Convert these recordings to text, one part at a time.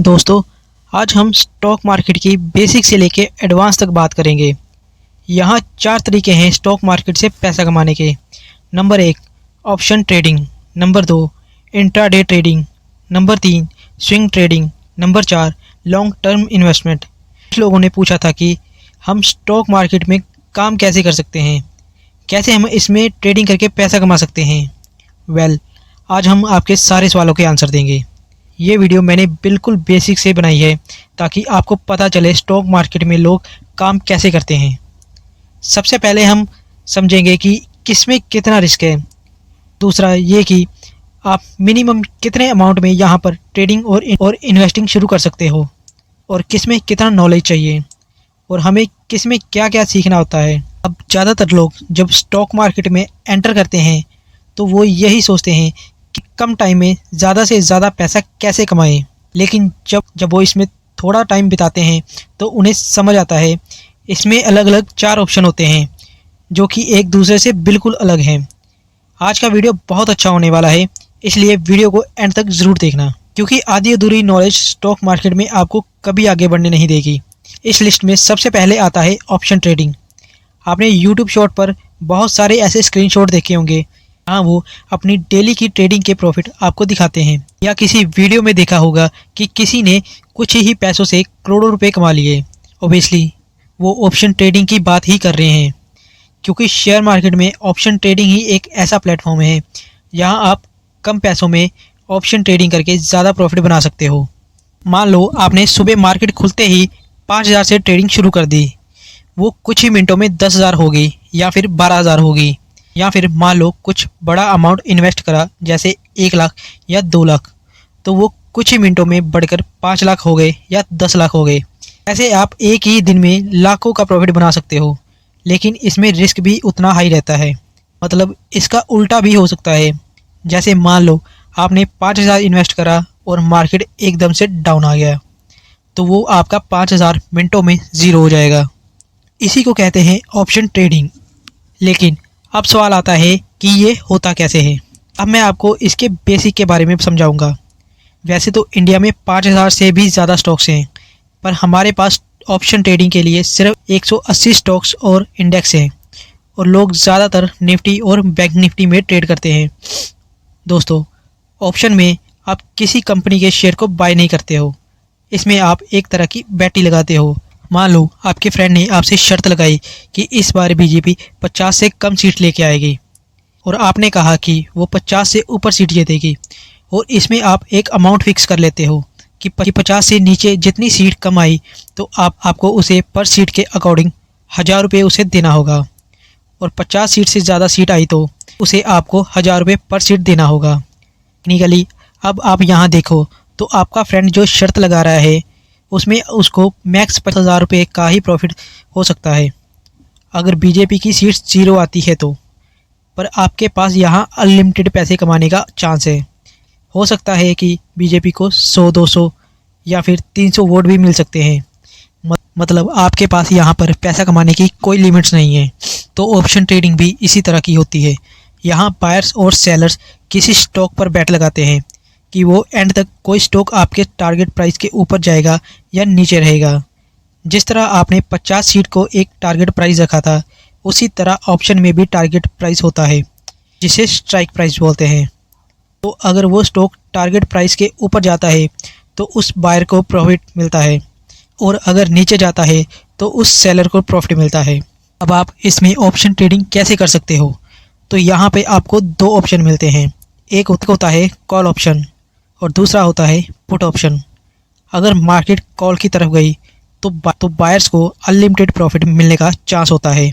दोस्तों, आज हम स्टॉक मार्केट की बेसिक से लेके एडवांस तक बात करेंगे। यहाँ 4 तरीके हैं स्टॉक मार्केट से पैसा कमाने के। Number 1, option trading. Number 2, intraday trading. Number 3, swing trading. Number 4, long term investment. कुछ लोगों ने पूछा था कि हम स्टॉक मार्केट में काम कैसे कर सकते हैं, कैसे हम इसमें ट्रेडिंग करके पैसा कमा सकते हैं। आज हम आपके सारे सवालों के आंसर देंगे। ये वीडियो मैंने बिल्कुल बेसिक से बनाई है ताकि आपको पता चले स्टॉक मार्केट में लोग काम कैसे करते हैं। सबसे पहले हम समझेंगे कि किसमें कितना रिस्क है। दूसरा ये कि आप मिनिमम कितने अमाउंट में यहाँ पर ट्रेडिंग और इन्वेस्टिंग शुरू कर सकते हो, और किसमें कितना नॉलेज चाहिए, और हमें किसमें क्या क्या सीखना होता है। अब ज़्यादातर लोग जब स्टॉक मार्केट में एंटर करते हैं तो वो यही सोचते हैं कि कम टाइम में ज़्यादा से ज़्यादा पैसा कैसे कमाएं। लेकिन जब वो इसमें थोड़ा टाइम बिताते हैं तो उन्हें समझ आता है इसमें अलग अलग 4 ऑप्शन होते हैं जो कि एक दूसरे से बिल्कुल अलग हैं। आज का वीडियो बहुत अच्छा होने वाला है, इसलिए वीडियो को एंड तक ज़रूर देखना, क्योंकि आधी अधूरी नॉलेज स्टॉक मार्केट में आपको कभी आगे बढ़ने नहीं देगी। इस लिस्ट में सबसे पहले आता है ऑप्शन ट्रेडिंग। आपने यूट्यूब शॉर्ट पर बहुत सारे ऐसे स्क्रीनशॉट देखे होंगे जहाँ वो अपनी डेली की ट्रेडिंग के प्रॉफिट आपको दिखाते हैं, या किसी वीडियो में देखा होगा कि किसी ने कुछ ही पैसों से करोड़ों रुपए कमा लिए। ओबियसली वो ऑप्शन ट्रेडिंग की बात ही कर रहे हैं, क्योंकि शेयर मार्केट में ऑप्शन ट्रेडिंग ही एक ऐसा प्लेटफॉर्म है जहाँ आप कम पैसों में ऑप्शन ट्रेडिंग करके ज़्यादा प्रॉफिट बना सकते हो। मान लो आपने सुबह मार्केट खुलते ही 5,000 से ट्रेडिंग शुरू कर दी। वो कुछ ही मिनटों में 10,000 होगी, या फिर 12,000 होगी, या फिर मान लो कुछ बड़ा अमाउंट इन्वेस्ट करा जैसे 1 लाख या 2 लाख, तो वो कुछ ही मिनटों में बढ़कर 5 लाख हो गए या 10 लाख हो गए। ऐसे आप एक ही दिन में लाखों का प्रॉफिट बना सकते हो, लेकिन इसमें रिस्क भी उतना हाई रहता है। मतलब इसका उल्टा भी हो सकता है। जैसे मान लो आपने 5,000 इन्वेस्ट करा और मार्केट एकदम से डाउन आ गया, तो वो आपका 5,000 मिनटों में ज़ीरो हो जाएगा। इसी को कहते हैं ऑप्शन ट्रेडिंग। लेकिन अब सवाल आता है कि ये होता कैसे है। अब मैं आपको इसके बेसिक के बारे में समझाऊंगा। वैसे तो इंडिया में 5,000 से भी ज़्यादा स्टॉक्स हैं, पर हमारे पास ऑप्शन ट्रेडिंग के लिए सिर्फ 180 स्टॉक्स और इंडेक्स हैं, और लोग ज़्यादातर निफ्टी और बैंक निफ्टी में ट्रेड करते हैं। दोस्तों, ऑप्शन में आप किसी कंपनी के शेयर को बाय नहीं करते हो, इसमें आप एक तरह की बैटी लगाते हो। मान लो आपके फ्रेंड ने आपसे शर्त लगाई कि इस बार बीजेपी 50 से कम सीट लेके आएगी, और आपने कहा कि वो 50 से ऊपर सीट जीतेगी, और इसमें आप एक अमाउंट फिक्स कर लेते हो कि 50 से नीचे जितनी सीट कम आई तो आपको उसे पर सीट के अकॉर्डिंग 1,000 रुपये उसे देना होगा, और 50 सीट से ज़्यादा सीट आई तो उसे आपको 1,000 रुपये पर सीट देना होगा। टेक्निकली अब आप यहाँ देखो तो आपका फ्रेंड जो शर्त लगा रहा है उसमें उसको मैक्स 50,000 रुपये का ही प्रॉफिट हो सकता है अगर बीजेपी की सीट 0 आती है तो। पर आपके पास यहाँ अनलिमिटेड पैसे कमाने का चांस है। हो सकता है कि बीजेपी को 100, 200 या फिर 300 वोट भी मिल सकते हैं। मतलब आपके पास यहाँ पर पैसा कमाने की कोई लिमिट्स नहीं है। तो ऑप्शन ट्रेडिंग भी इसी तरह की होती है। यहाँ बायर्स और सेलर्स किसी स्टॉक पर बैट लगाते हैं कि वो एंड तक कोई स्टॉक आपके टारगेट प्राइस के ऊपर जाएगा या नीचे रहेगा। जिस तरह आपने 50 सीट को एक टारगेट प्राइस रखा था, उसी तरह ऑप्शन में भी टारगेट प्राइस होता है, जिसे स्ट्राइक प्राइस बोलते हैं। तो अगर वो स्टॉक टारगेट प्राइस के ऊपर जाता है तो उस बायर को प्रॉफिट मिलता है, और अगर नीचे जाता है तो उस सेलर को प्रॉफिट मिलता है। अब आप इसमें ऑप्शन ट्रेडिंग कैसे कर सकते हो? तो यहाँ पे आपको 2 ऑप्शन मिलते हैं। एक होता है कॉल ऑप्शन, और दूसरा होता है पुट ऑप्शन। अगर मार्केट कॉल की तरफ गई तो बायर्स को अनलिमिटेड प्रॉफिट मिलने का चांस होता है।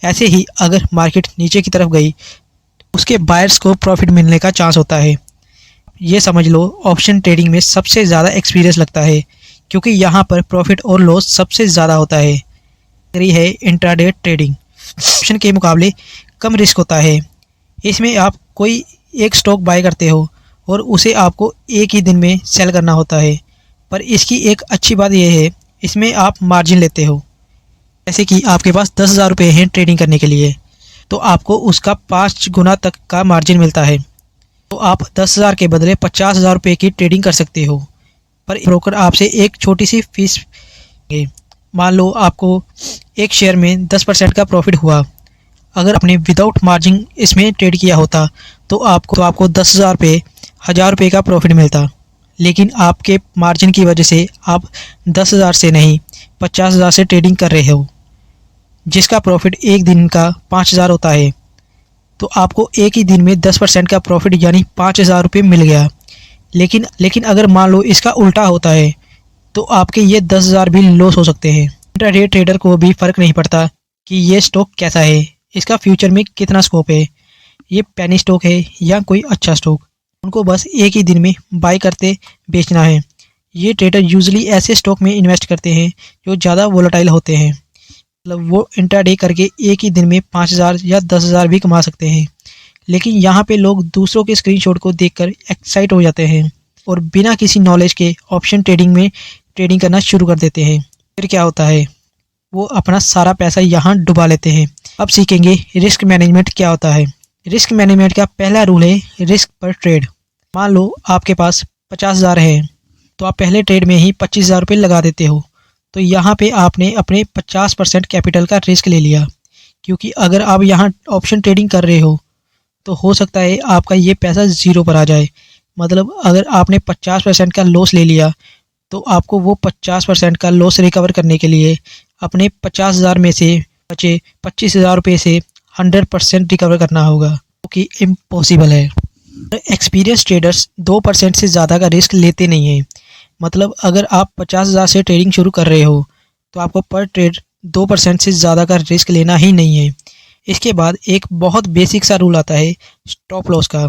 ऐसे ही अगर मार्केट नीचे की तरफ गई उसके बायर्स को प्रॉफिट मिलने का चांस होता है। ये समझ लो ऑप्शन ट्रेडिंग में सबसे ज़्यादा एक्सपीरियंस लगता है, क्योंकि यहाँ पर प्रॉफिट और लॉस सबसे ज़्यादा होता है। यही है इंट्राडे ट्रेडिंग। ऑप्शन के मुकाबले कम रिस्क होता है। इसमें आप कोई एक स्टॉक बाय करते हो और उसे आपको एक ही दिन में सेल करना होता है। पर इसकी एक अच्छी बात यह है, इसमें आप मार्जिन लेते हो। जैसे कि आपके पास 10,000 रुपये हैं ट्रेडिंग करने के लिए, तो आपको उसका 5 गुना तक का मार्जिन मिलता है। तो आप 10,000 के बदले 50,000 रुपये की ट्रेडिंग कर सकते हो। पर ब्रोकर आपसे एक छोटी सी फीस लेंगे। मान लो आपको एक शेयर में 10% का प्रॉफिट हुआ। अगर आपने विदाउट मार्जिन इसमें ट्रेड किया होता तो आपको 10,000 रुपये 1,000 रुपये का प्रॉफिट मिलता। लेकिन आपके मार्जिन की वजह से आप 10,000 से नहीं 50,000 से ट्रेडिंग कर रहे हो, जिसका प्रॉफिट एक दिन का 5,000 होता है। तो आपको एक ही दिन में 10% का प्रॉफिट यानी 5,000 रुपये मिल गया। लेकिन अगर मान लो इसका उल्टा होता है तो आपके ये 10,000 भी लॉस हो सकते हैं। इंट्राडे ट्रेडर को भी फ़र्क नहीं पड़ता कि ये स्टॉक कैसा है, इसका फ्यूचर में कितना स्कोप है, ये पेनी स्टॉक है या कोई अच्छा स्टॉक। उनको बस एक ही दिन में बाय करते बेचना है। ये ट्रेडर यूजुअली ऐसे स्टॉक में इन्वेस्ट करते हैं जो ज़्यादा वोलेटाइल होते हैं। मतलब वो इंट्राडे करके एक ही दिन में 5,000 या 10,000 भी कमा सकते हैं। लेकिन यहाँ पे लोग दूसरों के स्क्रीनशॉट को देखकर एक्साइट हो जाते हैं और बिना किसी नॉलेज के ऑप्शन ट्रेडिंग में ट्रेडिंग करना शुरू कर देते हैं। फिर क्या होता है, वो अपना सारा पैसा यहाँ डुबा लेते हैं। अब सीखेंगे रिस्क मैनेजमेंट क्या होता है। रिस्क मैनेजमेंट का पहला रूल है रिस्क पर ट्रेड। मान लो आपके पास 50,000 है तो आप पहले ट्रेड में ही 25,000 रुपये लगा देते हो। तो यहाँ पे आपने अपने 50% कैपिटल का रिस्क ले लिया, क्योंकि अगर आप यहाँ ऑप्शन ट्रेडिंग कर रहे हो तो हो सकता है आपका ये पैसा ज़ीरो पर आ जाए। मतलब अगर आपने 50% का लॉस ले लिया तो आपको वो 50% का लॉस रिकवर करने के लिए अपने 50,000 में से बचे 25,000 रुपये से 100% रिकवर करना होगा, जो कि इम्पॉसिबल है। एक्सपीरियंस ट्रेडर्स 2% से ज़्यादा का रिस्क लेते नहीं हैं। मतलब अगर आप 50,000 से ट्रेडिंग शुरू कर रहे हो तो आपको पर ट्रेड 2% से ज़्यादा का रिस्क लेना ही नहीं है। इसके बाद एक बहुत बेसिक सा रूल आता है स्टॉप लॉस का।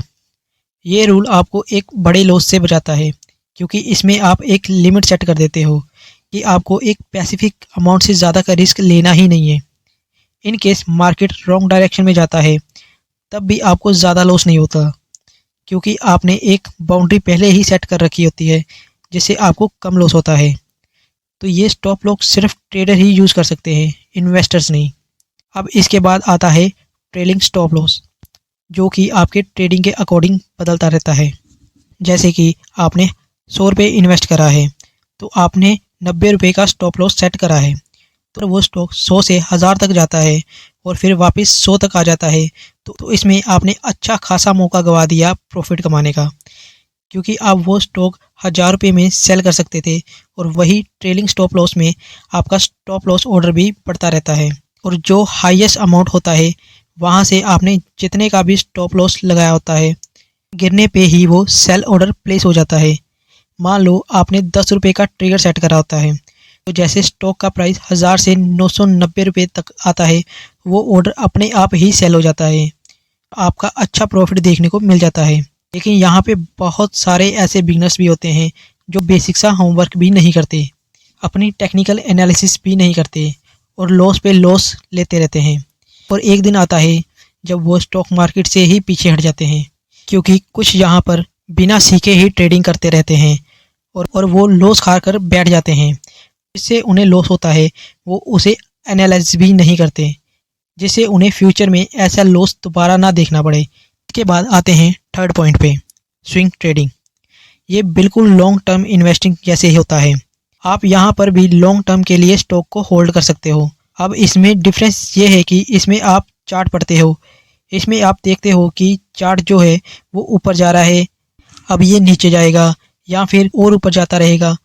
ये रूल आपको एक बड़े लॉस से बचाता है, क्योंकि इसमें आप एक लिमिट सेट कर देते हो कि आपको एक स्पेसिफिक अमाउंट से ज़्यादा का रिस्क लेना ही नहीं है। In case market wrong direction में जाता है तब भी आपको ज़्यादा लॉस नहीं होता, क्योंकि आपने एक बाउंड्री पहले ही सेट कर रखी होती है जिससे आपको कम लॉस होता है। तो ये स्टॉप लॉस सिर्फ ट्रेडर ही यूज़ कर सकते हैं, इन्वेस्टर्स नहीं। अब इसके बाद आता है ट्रेलिंग स्टॉप लॉस, जो कि आपके ट्रेडिंग के अकॉर्डिंग बदलता रहता है। जैसे कि आपने 100 रुपये इन्वेस्ट करा है तो आपने 90 रुपये का स्टॉप लॉस सेट करा है। तो वो स्टॉक 100 से 1000 तक जाता है और फिर वापस 100 तक आ जाता है तो इसमें आपने अच्छा खासा मौका गवा दिया प्रॉफिट कमाने का, क्योंकि आप वो स्टॉक 1000 रुपये में सेल कर सकते थे और वही ट्रेलिंग स्टॉप लॉस में आपका स्टॉप लॉस ऑर्डर भी बढ़ता रहता है। और जो हाईएस्ट अमाउंट होता है वहाँ से आपने जितने का भी स्टॉप लॉस लगाया होता है, गिरने पे ही वो सेल ऑर्डर प्लेस हो जाता है। मान लो आपने 10 रुपये का ट्रिगर सेट करा होता है, तो जैसे स्टॉक का प्राइस 1000 से 990 रुपये तक आता है वो ऑर्डर अपने आप ही सेल हो जाता है, आपका अच्छा प्रॉफिट देखने को मिल जाता है। लेकिन यहाँ पे बहुत सारे ऐसे बिगनर्स भी होते हैं जो बेसिक सा होमवर्क भी नहीं करते, अपनी टेक्निकल एनालिसिस भी नहीं करते और लॉस पे लॉस लेते रहते हैं। और एक दिन आता है जब वो स्टॉक मार्केट से ही पीछे हट जाते हैं, क्योंकि कुछ यहाँ पर बिना सीखे ही ट्रेडिंग करते रहते हैं और वो लॉस खाकर बैठ जाते हैं। जिससे उन्हें लॉस होता है वो उसे एनालाइज भी नहीं करते, जिससे उन्हें फ्यूचर में ऐसा लॉस दोबारा ना देखना पड़े। इसके बाद आते हैं थर्ड पॉइंट पे, स्विंग ट्रेडिंग। ये बिल्कुल लॉन्ग टर्म इन्वेस्टिंग जैसे ही होता है। आप यहाँ पर भी लॉन्ग टर्म के लिए स्टॉक को होल्ड कर सकते हो। अब इसमें डिफरेंस ये है कि इसमें आप चार्ट पढ़ते हो, इसमें आप देखते हो कि चार्ट जो है वो ऊपर जा रहा है, अब ये नीचे जाएगा या फिर और ऊपर जाता रहेगा।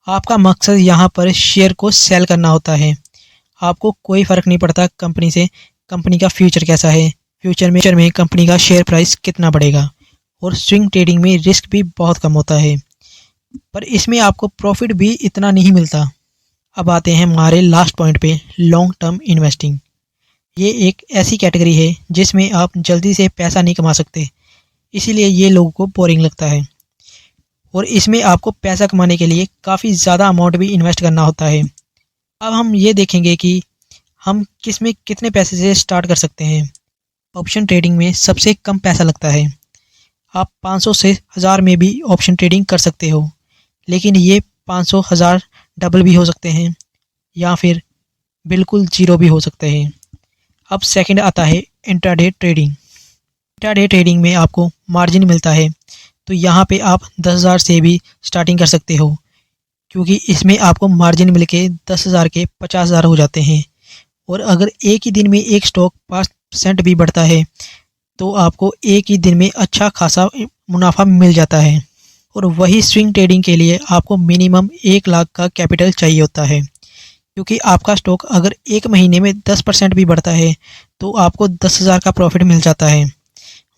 आपका मकसद यहाँ पर शेयर को सेल करना होता है। आपको कोई फ़र्क नहीं पड़ता कंपनी से, कंपनी का फ्यूचर कैसा है, फ्यूचर में कंपनी का शेयर प्राइस कितना बढ़ेगा। और स्विंग ट्रेडिंग में रिस्क भी बहुत कम होता है, पर इसमें आपको प्रॉफिट भी इतना नहीं मिलता। अब आते हैं हमारे लास्ट पॉइंट पे, लॉन्ग टर्म इन्वेस्टिंग। ये एक ऐसी कैटेगरी है जिसमें आप जल्दी से पैसा नहीं कमा सकते, इसीलिए ये लोगों को बोरिंग लगता है। और इसमें आपको पैसा कमाने के लिए काफ़ी ज़्यादा अमाउंट भी इन्वेस्ट करना होता है। अब हम ये देखेंगे कि हम किस में कितने पैसे से स्टार्ट कर सकते हैं। ऑप्शन ट्रेडिंग में सबसे कम पैसा लगता है। आप 500 से 1000 में भी ऑप्शन ट्रेडिंग कर सकते हो, लेकिन ये 500 1000 डबल भी हो सकते हैं या फिर बिल्कुल ज़ीरो भी हो सकते हैं। अब सेकंड आता है इंट्राडे ट्रेडिंग। इंट्राडे ट्रेडिंग में आपको मार्जिन मिलता है, तो यहाँ पे आप 10,000 से भी स्टार्टिंग कर सकते हो। क्योंकि इसमें आपको मार्जिन मिलके 10,000 के 50,000 हो जाते हैं। और अगर एक ही दिन में एक स्टॉक 5% भी बढ़ता है तो आपको एक ही दिन में अच्छा खासा मुनाफा मिल जाता है। और वही स्विंग ट्रेडिंग के लिए आपको मिनिमम 1 लाख का कैपिटल चाहिए होता है, क्योंकि आपका स्टॉक अगर एक महीने में 10% भी बढ़ता है तो आपको 10,000 का प्रॉफिट मिल जाता है।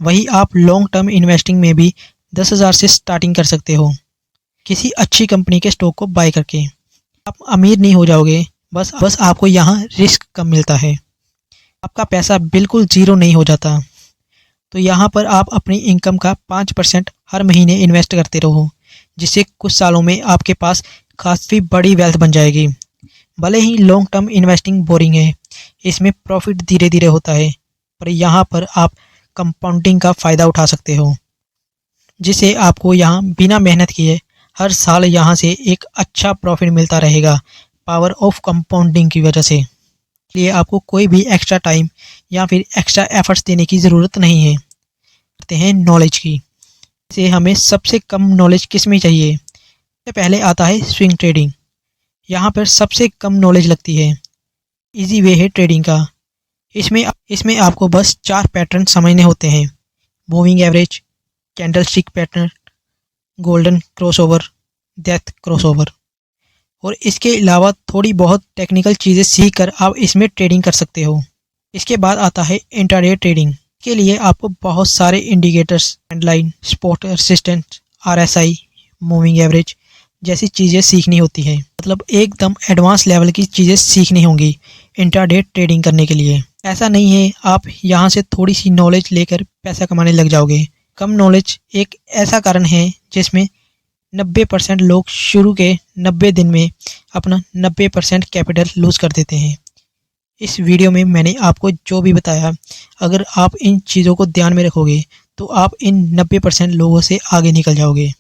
वही आप लॉन्ग टर्म इन्वेस्टिंग में भी 10,000 से स्टार्टिंग कर सकते हो, किसी अच्छी कंपनी के स्टॉक को बाय करके। आप अमीर नहीं हो जाओगे, बस आपको यहाँ रिस्क कम मिलता है, आपका पैसा बिल्कुल ज़ीरो नहीं हो जाता। तो यहाँ पर आप अपनी इनकम का 5% हर महीने इन्वेस्ट करते रहो, जिससे कुछ सालों में आपके पास काफ़ी बड़ी वेल्थ बन जाएगी। भले ही लॉन्ग टर्म इन्वेस्टिंग बोरिंग है, इसमें प्रॉफिट धीरे धीरे होता है, पर यहाँ पर आप कंपाउंडिंग का फ़ायदा उठा सकते हो, जिससे आपको यहाँ बिना मेहनत किए हर साल यहाँ से एक अच्छा प्रॉफिट मिलता रहेगा, पावर ऑफ कंपाउंडिंग की वजह से। इसलिए आपको कोई भी एक्स्ट्रा टाइम या फिर एक्स्ट्रा एफर्ट्स देने की ज़रूरत नहीं है। करते हैं नॉलेज की। इसे हमें सबसे कम नॉलेज किस में चाहिए? सबसे पहले आता है स्विंग ट्रेडिंग। यहाँ पर सबसे कम नॉलेज लगती है। इजी वे है ट्रेडिंग का। इसमें आपको बस 4 पैटर्न समझने होते हैं: moving average, candlestick pattern, golden crossover, death crossover. और इसके अलावा थोड़ी बहुत टेक्निकल चीज़ें सीख कर आप इसमें ट्रेडिंग कर सकते हो। इसके बाद आता है इंट्राडे ट्रेडिंग। के लिए आपको बहुत सारे indicators, trend line, spot resistance, RSI, moving average जैसी चीज़ें सीखनी होती हैं। मतलब एकदम एडवांस लेवल की चीज़ें सीखनी होंगी इंट्राडे ट्रेडिंग करने के लिए। ऐसा नहीं है आप यहाँ से थोड़ी सी नॉलेज लेकर पैसा कमाने लग जाओगे। कम नॉलेज एक ऐसा कारण है जिसमें 90% लोग शुरू के 90 दिन में अपना 90% कैपिटल लूज़ कर देते हैं। इस वीडियो में मैंने आपको जो भी बताया, अगर आप इन चीज़ों को ध्यान में रखोगे तो आप इन 90% लोगों से आगे निकल जाओगे।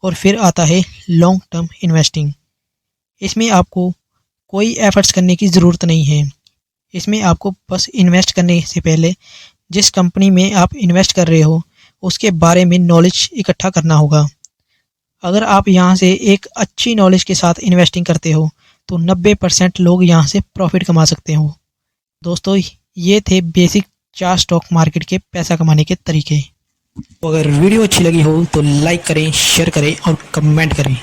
और फिर आता है लॉन्ग टर्म इन्वेस्टिंग। इसमें आपको कोई एफर्ट्स करने की ज़रूरत नहीं है। इसमें आपको बस इन्वेस्ट करने से पहले जिस कंपनी में आप इन्वेस्ट कर रहे हो उसके बारे में नॉलेज इकट्ठा करना होगा। अगर आप यहाँ से एक अच्छी नॉलेज के साथ इन्वेस्टिंग करते हो तो 90% लोग यहाँ से प्रॉफिट कमा सकते हो। दोस्तों, ये थे बेसिक 4 स्टॉक मार्केट के पैसा कमाने के तरीके। तो अगर वीडियो अच्छी लगी हो तो लाइक करें, शेयर करें और कमेंट करें।